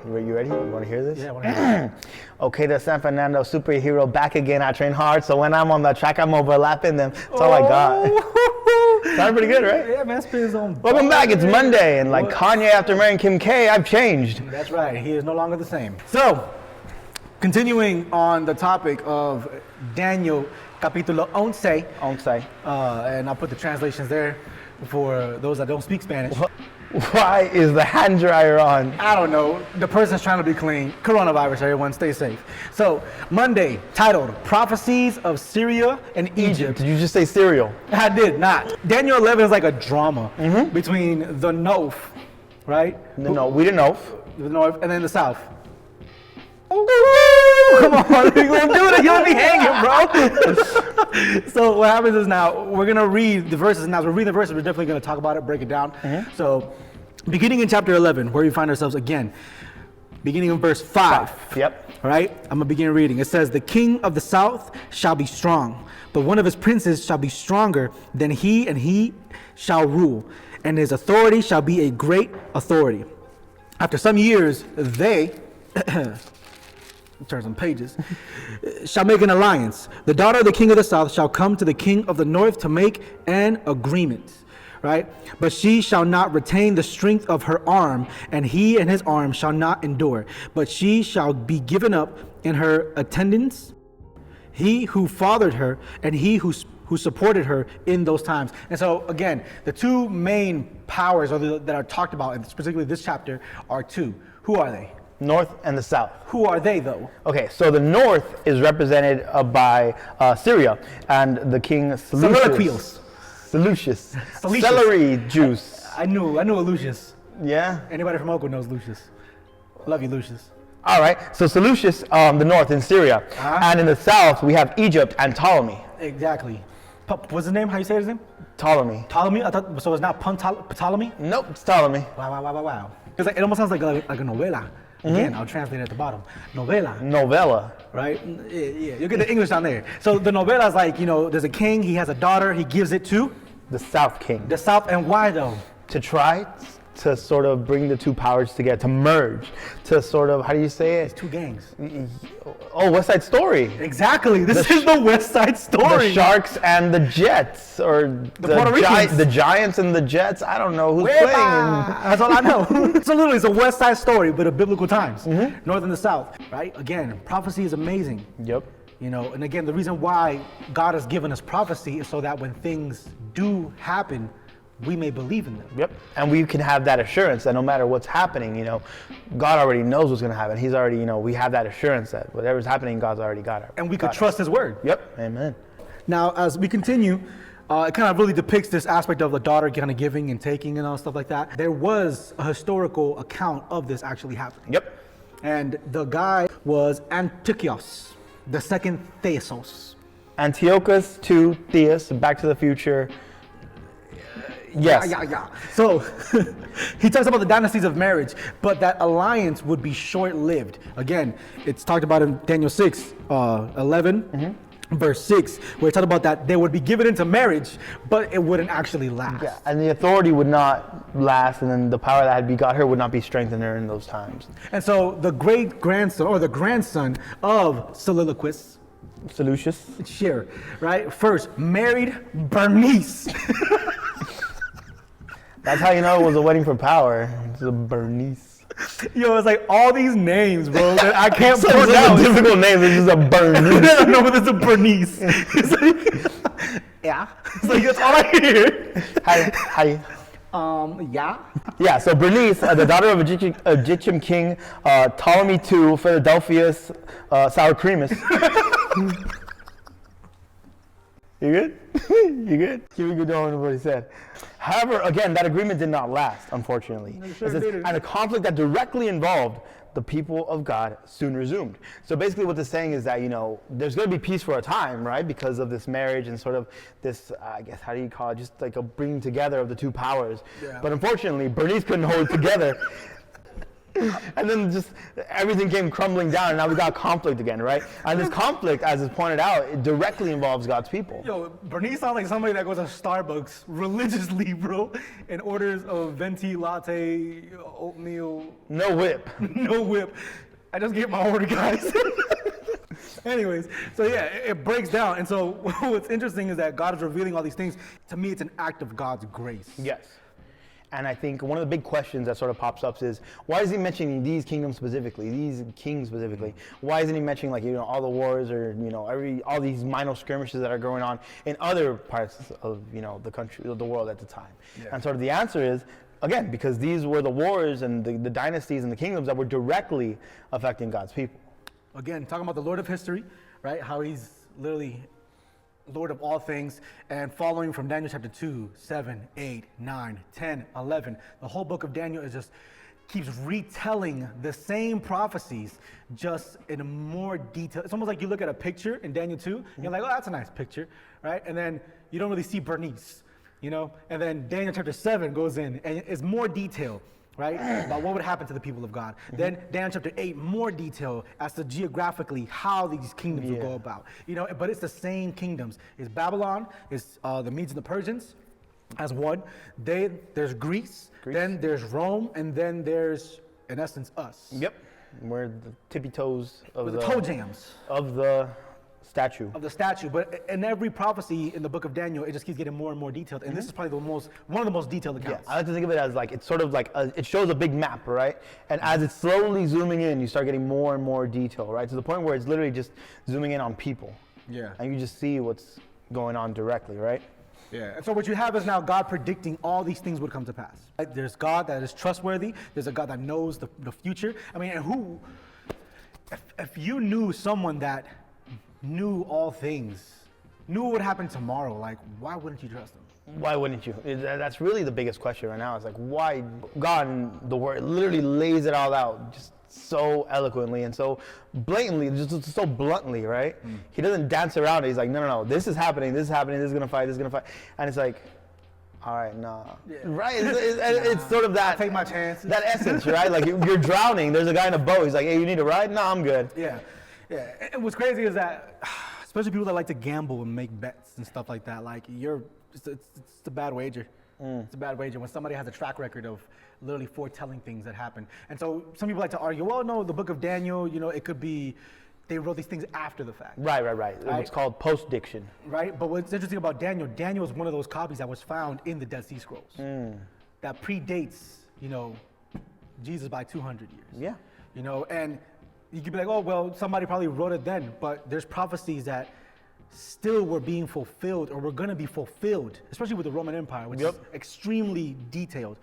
You ready? You want to hear this? Yeah, I want to hear Okay, the San Fernando superhero back again. I train hard, so when I'm on the track, I'm overlapping them. That's all I got. Sounded pretty good, right? Yeah, man, spin his own. Welcome back. It's Monday, and like Kanye after marrying Kim K, I've changed. That's right. He is no longer the same. So, continuing on the topic of Daniel, capítulo 11. And I'll put the translations there for those that don't speak Spanish. Why is the hand dryer on? I don't know. The person's trying to be clean. Coronavirus, everyone, stay safe. So, Monday, titled Prophecies of Syria and Egypt. Did you just say cereal? I did not. Daniel 11 is like a drama between the north, right? No, we didn't know. The north and then the south. Come on, you're gonna do it. You're gonna be hanging, bro. So what happens is now we're gonna read the verses. Now as we're reading the verses, we're definitely gonna talk about it, break it down. So, beginning in chapter 11, where we find ourselves again, beginning in verse 5. Yep. All right, I'm gonna begin reading. It says, "The king of the south shall be strong, but one of his princes shall be stronger than he, and he shall rule, and his authority shall be a great authority. After some years, they." Turn some pages. Shall make an alliance. The daughter of the king of the south shall come to the king of the north to make an agreement, right? But she shall not retain the strength of her arm, and he and his arm shall not endure. But she shall be given up in her attendance, he who fathered her, and he who supported her in those times. And so again, the two main powers that are talked about, and particularly this chapter, are two. Who are they? North and the south. Who are they, though? Okay, so the north is represented by Syria and the king Seleucus. Celery juice. I knew a Lucius. Yeah? Anybody from Oakwood knows Lucius. Love you, Lucius. All right, so Seleucus, the north in Syria. And in the south, we have Egypt and Ptolemy. Exactly. What's his name? How you say his name? Ptolemy. Ptolemy? I thought, so it's not Ptolemy? Nope, it's Ptolemy. Wow. It's like, it almost sounds like a novela. Again, I'll translate it at the bottom. Novella. Right? Yeah, you'll get the English down there. So the novella is like, there's a king, he has a daughter, he gives it to? The South King. The South, and why though? To try to sort of bring the two powers together, to merge, to sort of, how do you say it? It's two gangs. Oh, West Side Story. Exactly, this is the West Side Story. The Sharks and the Jets, or the Giants and the Jets. I don't know who's playing. That's all I know. So literally, it's a West Side Story, but of biblical times. North and the South, right? Again, prophecy is amazing. Yep. And again, the reason why God has given us prophecy is so that when things do happen, we may believe in them. Yep. And we can have that assurance that no matter what's happening, God already knows what's going to happen. He's already, we have that assurance that whatever's happening, God's already got it. And we could trust his word. Yep. Amen. Now, as we continue, it kind of really depicts this aspect of the daughter kind of giving and taking and all stuff like that. There was a historical account of this actually happening. Yep. And the guy was Antiochus, the second Theos. Antiochus to Theos, Back to the Future. Yes. Yeah. So he talks about the dynasties of marriage, but that alliance would be short-lived. Again, it's talked about in Daniel 6, 11, verse 6, where it talked about that they would be given into marriage, but it wouldn't actually last. Yeah, and the authority would not last, and then the power that had begot her would not be strengthened her in those times. And so the great-grandson, or the grandson of Seleucus, Shir, right, first married Bernice. That's how you know it was a wedding for power. It's a Bernice. It's like all these names, bro, that I can't pronounce. It's a difficult name. It's just a Bernice. No, but it's a Bernice. It's like, yeah. It's like, that's all I hear. Hi. Yeah. Yeah, so Bernice, the daughter of Egyptian king Ptolemy II, Philadelphia's sour creamus. You good? You good? Keep it going with what he said. However, again, that agreement did not last, unfortunately. And a conflict that directly involved the people of God soon resumed. So basically what they're saying is that, there's going to be peace for a time, right? Because of this marriage and sort of this, I guess, how do you call it? Just like a bringing together of the two powers. Yeah. But unfortunately, Bernice couldn't hold it together. And then just everything came crumbling down, and now we got conflict again, right? And this conflict, as is pointed out, it directly involves God's people. Yo, Bernice sounds like somebody that goes to Starbucks religiously, bro, and orders a venti latte, oatmeal. No whip. No whip. I just get my order, guys. Anyways, so yeah, it breaks down. And so what's interesting is that God is revealing all these things. To me, it's an act of God's grace. Yes. And I think one of the big questions that sort of pops up is, why is he mentioning these kingdoms specifically, these kings specifically? Why isn't he mentioning, like, all the wars or, all these minor skirmishes that are going on in other parts of, the country, the world at the time? Yeah. And sort of the answer is, again, because these were the wars and the dynasties and the kingdoms that were directly affecting God's people. Again, talking about the Lord of history, right? How he's literally Lord of all things, and following from Daniel chapter 2, 7, 8, 9, 10, 11. The whole book of Daniel is just keeps retelling the same prophecies, just in a more detail. It's almost like you look at a picture in Daniel 2, you're like, oh, that's a nice picture, right? And then you don't really see Bernice, and then Daniel chapter 7 goes in, and it's more detail, right, about what would happen to the people of God. Then Daniel chapter 8, more detail as to geographically how these kingdoms will go about. But it's the same kingdoms. It's Babylon, it's the Medes and the Persians as one. There's Greece, then there's Rome, and then there's, in essence, us. Yep. We're the tippy toes of the toe jams of the statue. But in every prophecy in the book of Daniel, it just keeps getting more and more detailed. And this is probably one of the most detailed accounts. Yeah, I like to think of it as like, it's sort of like, it shows a big map, right? And as it's slowly zooming in, you start getting more and more detail, right? To the point where it's literally just zooming in on people. Yeah. And you just see what's going on directly, right? Yeah. And so what you have is now God predicting all these things would come to pass. Right? There's God that is trustworthy. There's a God that knows the future. I mean, and if you knew someone that knew all things, knew what would happen tomorrow, like, why wouldn't you trust them? Why wouldn't you? That's really the biggest question right now. It's like, why? God in the Word literally lays it all out just so eloquently and so blatantly, just so bluntly, right? He doesn't dance around it. He's like, no, this is happening, this is gonna fight, and it's like, all right, nah. Yeah. Right? It's sort of that. I'll take my chances. That essence, right? Like, you're drowning. There's a guy in a boat. He's like, hey, you need a ride? No, I'm good. Yeah. And what's crazy is that, especially people that like to gamble and make bets and stuff like that, like, it's a bad wager. It's a bad wager when somebody has a track record of literally foretelling things that happen. And so some people like to argue, well, no, the book of Daniel, it could be they wrote these things after the fact. Right. It's called post-diction. Right, but what's interesting about Daniel is one of those copies that was found in the Dead Sea Scrolls that predates, Jesus by 200 years. Yeah. And you could be like, oh, well, somebody probably wrote it then, but there's prophecies that still were being fulfilled or were going to be fulfilled, especially with the Roman Empire, which is extremely detailed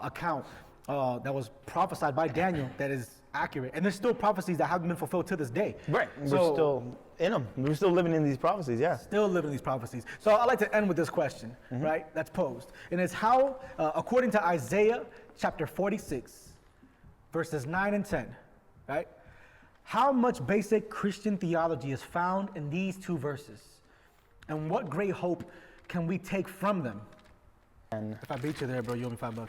account that was prophesied by Daniel that is accurate. And there's still prophecies that haven't been fulfilled to this day. Right. So, we're still in them. We're still living in these prophecies, yeah. Still living these prophecies. So I'd like to end with this question, right, that's posed. And it's how, according to Isaiah chapter 46, verses 9 and 10, right, how much basic Christian theology is found in these two verses? And what great hope can we take from them? And if I beat you there, bro, you owe me $5.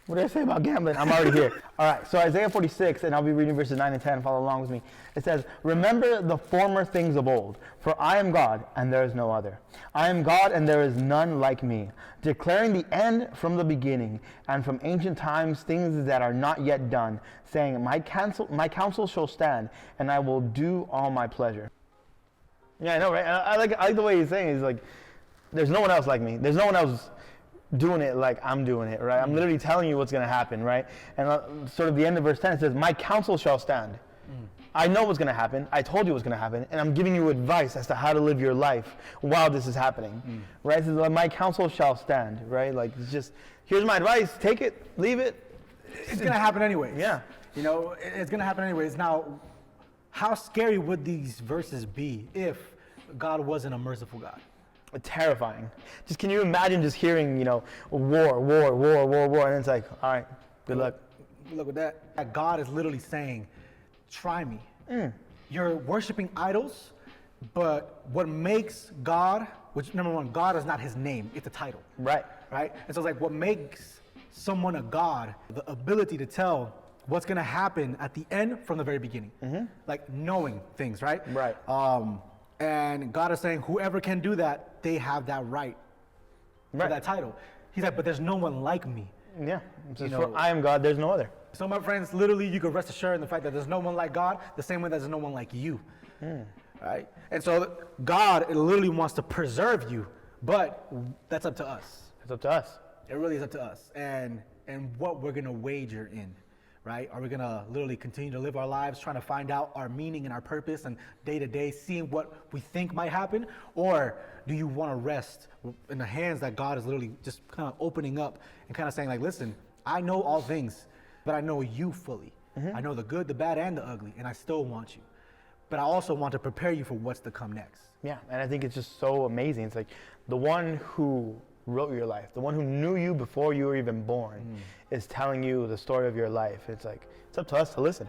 What did I say about gambling? I'm already here. All right, so Isaiah 46, and I'll be reading verses 9 and 10. Follow along with me. It says, remember the former things of old, for I am God, and there is no other. I am God, and there is none like me, declaring the end from the beginning, and from ancient times things that are not yet done, saying, my counsel shall stand, and I will do all my pleasure. Yeah, I know, right? I like the way he's saying it. He's like, there's no one else like me. There's no one else doing it like I'm doing it, right? I'm literally telling you what's going to happen, right? And sort of the end of verse 10, it says, my counsel shall stand. I know what's going to happen. I told you what's going to happen. And I'm giving you advice as to how to live your life while this is happening, right? It says, my counsel shall stand, right? Like, it's just, here's my advice. Take it, leave it. It's going to happen anyways. Yeah. It's going to happen anyways. Now, how scary would these verses be if God wasn't a merciful God? Terrifying. Just, can you imagine just hearing, war, and it's like, all right, good luck. Good luck with that. That God is literally saying, try me. You're worshiping idols, but what makes God, which number one, God is not his name, it's a title. Right. And so it's like what makes someone a God the ability to tell what's going to happen at the end from the very beginning. Like knowing things, right? Right. And God is saying whoever can do that, they have that right for that title. He's like, but there's no one like me. Yeah. For I am God, there's no other. So my friends, literally you can rest assured in the fact that there's no one like God, the same way that there's no one like you. Right? And so God literally wants to preserve you, but that's up to us. It's up to us. It really is up to us and what we're gonna wager in, right? Are we gonna literally continue to live our lives trying to find out our meaning and our purpose and day to day seeing what we think might happen? Or do you wanna rest in the hands that God is literally just kind of opening up and kind of saying like, listen, I know all things, but I know you fully. I know the good, the bad, and the ugly, and I still want you. But I also want to prepare you for what's to come next. Yeah, and I think it's just so amazing. It's like the one who wrote your life, the one who knew you before you were even born, is telling you the story of your life. It's like, it's up to us to listen.